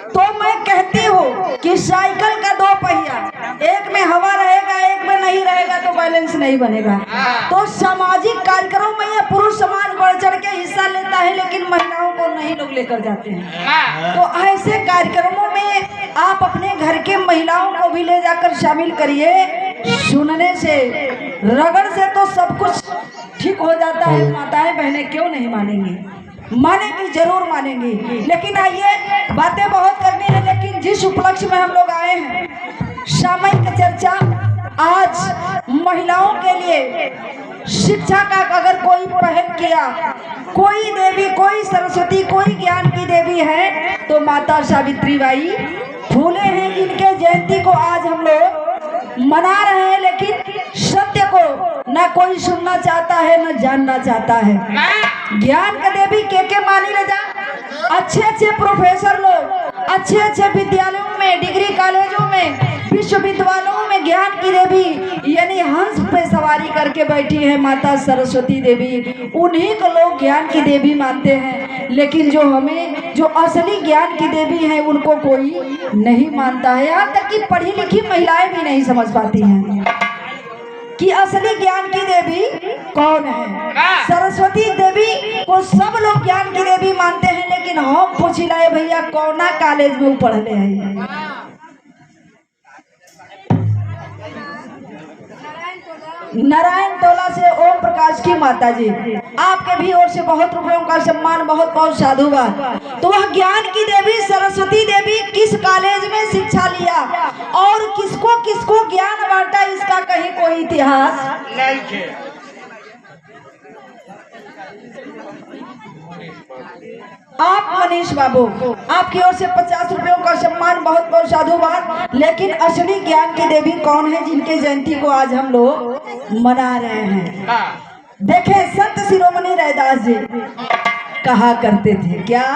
तो मैं कहती हूँ कि साइकिल का दो पहिया, एक में हवा रहेगा एक में नहीं रहेगा तो बैलेंस नहीं बनेगा। तो सामाजिक कार्यक्रमों में यह पुरुष समाज बढ़ चढ़ के हिस्सा लेता है लेकिन महिलाओं को नहीं लोग लेकर जाते हैं। तो ऐसे कार्यक्रमों में आप अपने घर के महिलाओं को भी ले जाकर शामिल करिए। सुनने से रगड़ से तो सब कुछ ठीक हो जाता है। माताएं बहनें क्यों नहीं मानेंगी? मानेंगी, जरूर मानेंगी। लेकिन आइए, बातें बहुत करनी है लेकिन जिस उपलक्ष्य में हम लोग आए हैं, सामयिक चर्चा, आज महिलाओं के लिए शिक्षा का अगर कोई पहल किया, कोई देवी, कोई सरस्वती, कोई ज्ञान की देवी है तो माता सावित्रीबाई फूले हैं, जिनके जयंती को आज हम लोग मना रहे हैं। लेकिन सत्य को न कोई सुनना चाहता है न जानना चाहता है। ज्ञान का देवी के मानी रजा, अच्छे प्रोफेसर लोग अच्छे विद्यालयों में, डिग्री कॉलेजों में, विश्वविद्यालयों में ज्ञान की देवी यानी हंस पे सवारी करके बैठी है माता सरस्वती देवी। उन्हीं को लोग ज्ञान की देवी मानते हैं। लेकिन जो असली ज्ञान की देवी है उनको कोई नहीं मानता है। यहाँ तक कि पढ़ी लिखी महिलाएं भी नहीं समझ पाती हैं कि असली ज्ञान की देवी कौन है। सरस्वती देवी को सब लोग ज्ञान की देवी मानते हैं लेकिन हम पूछ लाए भैया कौना कॉलेज में पढ़ले हैं। नारायण टोला से ओम प्रकाश की माता जी, आपके भी ओर से बहुत रुपयों का सम्मान, बहुत बहुत साधुवाद। तो वह ज्ञान की देवी सरस्वती देवी किस कॉलेज में शिक्षा लिया और किसको किसको ज्ञान बांटा, इसका कहीं कोई इतिहास नहीं है। आप मनीष बाबू, आपकी ओर से 50 रुपयों का सम्मान, बहुत बहुत साधुवाद। लेकिन असली ज्ञान की देवी कौन है जिनके जयंती को आज हम लोग मना रहे हैं? देखे, संत शिरोमणि रैदास जी कहा करते थे क्या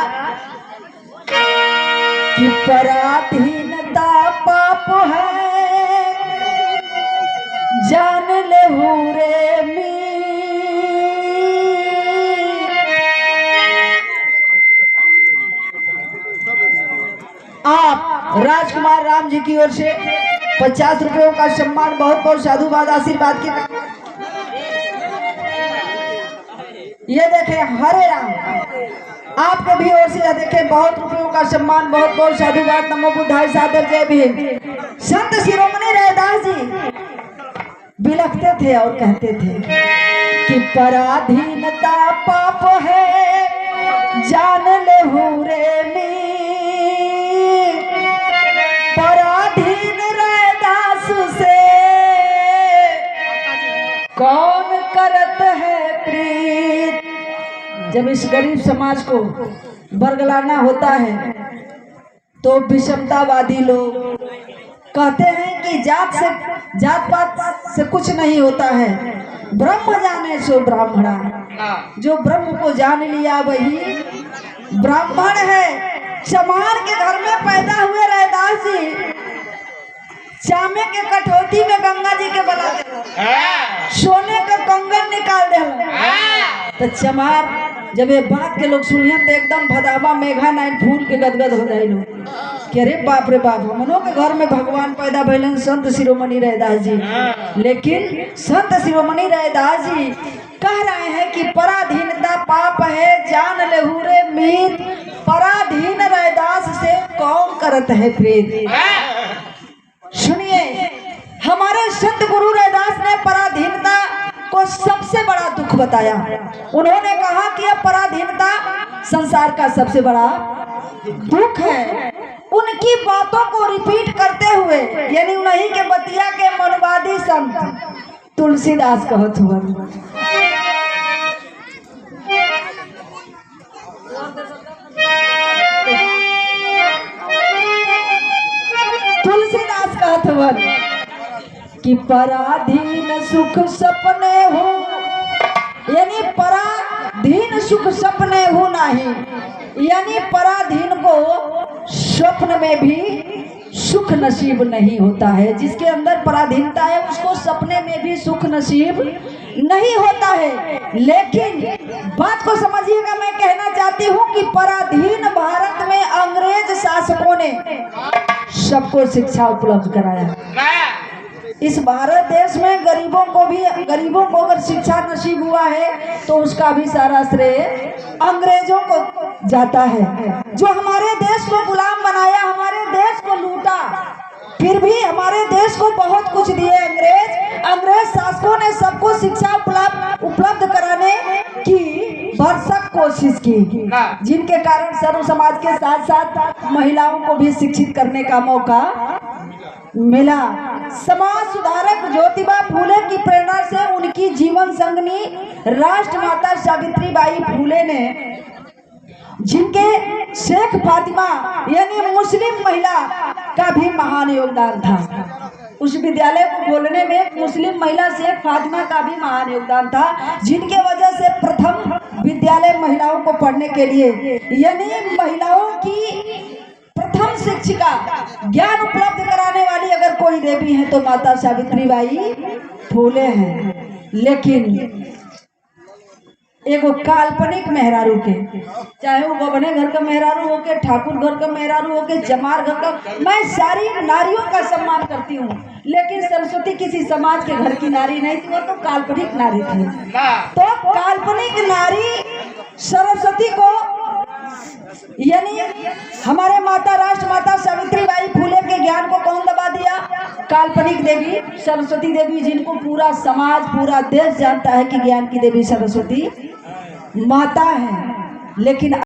कि पराधीनता पाप है, जान ले रे मी। आप राजकुमार राम जी की ओर से 50 रुपयों का सम्मान, बहुत बहुत साधुवाद, आशीर्वाद की। ये देखे हरे राम, आपके भी ओर से देखे बहुत रुपयों का सम्मान, बहुत बहुत साधुवाद, नमो बुद्धाय, सादर जय भीम। संत शिरोमणि रैदास जी बिलखते थे और कहते थे कि पराधीनता पाप है, जान ले रे मी। पराधीन रैदास से कौन करत है प्रीत। जब इस गरीब समाज को बरगलाना होता है तो विषमतावादी लोग कहते हैं कि जात पात से कुछ नहीं होता है, ब्रह्म जाने सो ब्राह्मणा। जो ब्रह्म को जान लिया वही ब्राह्मण है। चमार के घर में पैदा हुए रैदास जी चामे के कठौती में गंगा जी के बना दे, सोने का कंगन निकाल दे। तो चमार जब ये बात के लोग सुनिए तो एकदम भदावा मेघा नाइन फूल के गदगद हो जाए लोग कि अरे बाप रे बाप, हमनों के घर में भगवान पैदा भैलन संत शिरोमणि रैदास जी। लेकिन संत शिरोमणि रैदास जी कह रहे हैं कि पराधीनता पाप है, जान लेहू रे मीत। पराधीन रैदास से कौन करत है प्रीत। सुनिए, हमारे संत गुरु रैदास ने पराधीनता को सबसे बड़ा दुख बताया। उन्होंने कहा कि यह पराधीनता संसार का सबसे बड़ा दुख है। उनकी बातों को रिपीट करते हुए यानी उन्हीं के बतिया के मनवादी संत तुलसीदास कहत हुआ। तुलसीदास कहत हुआ कि पराधीन सुख सपने हो, यानी पराधीन सुख सपने हो नहीं, यानी पराधीन को स्वप्न में भी सुख नसीब नहीं होता है। जिसके अंदर पराधीनता है उसको सपने में भी सुख नसीब नहीं होता है। लेकिन बात को समझिएगा, मैं कहना चाहती हूँ कि पराधीन भारत में अंग्रेज शासकों ने सबको शिक्षा उपलब्ध कराया। इस भारत देश में गरीबों को अगर शिक्षा नसीब हुआ है तो उसका भी सारा श्रेय अंग्रेजों को जाता है, जो हमारे देश को गुलाम बनाया, हमारे देश को लूटा, फिर भी हमारे देश को बहुत कुछ दिए अंग्रेज शासकों ने सबको शिक्षा उपलब्ध कराने की भरसक कोशिश की, जिनके कारण सर्व समाज के साथ साथ महिलाओं को भी शिक्षित करने का मौका मिला। समाज सुधारक ज्योतिबा फूले की प्रेरणा से उनकी जीवन संगनी राष्ट्रमाता सावित्रीबाई फूले ने, जिनके शेख फातिमा यानी मुस्लिम महिला का भी महान योगदान था। उस विद्यालय को खोलने में एक मुस्लिम महिला शेख फातिमा का भी महान योगदान था, जिनके वजह से प्रथम विद्यालय महिलाओं को पढ़ने के लिए यानी महिलाओं की प्रथम शिक्षिका, ज्ञान उपलब्ध कराने वाली अगर कोई देवी है तो माता सावित्रीबाई फूले हैं। लेकिन एगो काल्पनिक मेहरारू के, चाहे वो गबने घर का मेहरारू हो के, ठाकुर घर का मेहरारू हो के, जमार घर का, मैं सारी नारियों का सम्मान करती हूँ, लेकिन सरस्वती किसी समाज के घर की नारी नहीं थी, वो तो काल्पनिक नारी थी। तो काल्पनिक नारी सरस्वती को यानी हमारे माता राष्ट्रमाता सावित्रीबाई फूले के ज्ञान को कौन दबा दिया? काल्पनिक देवी सरस्वती देवी, जिनको पूरा समाज पूरा देश जानता है कि ज्ञान की देवी सरस्वती माता है। लेकिन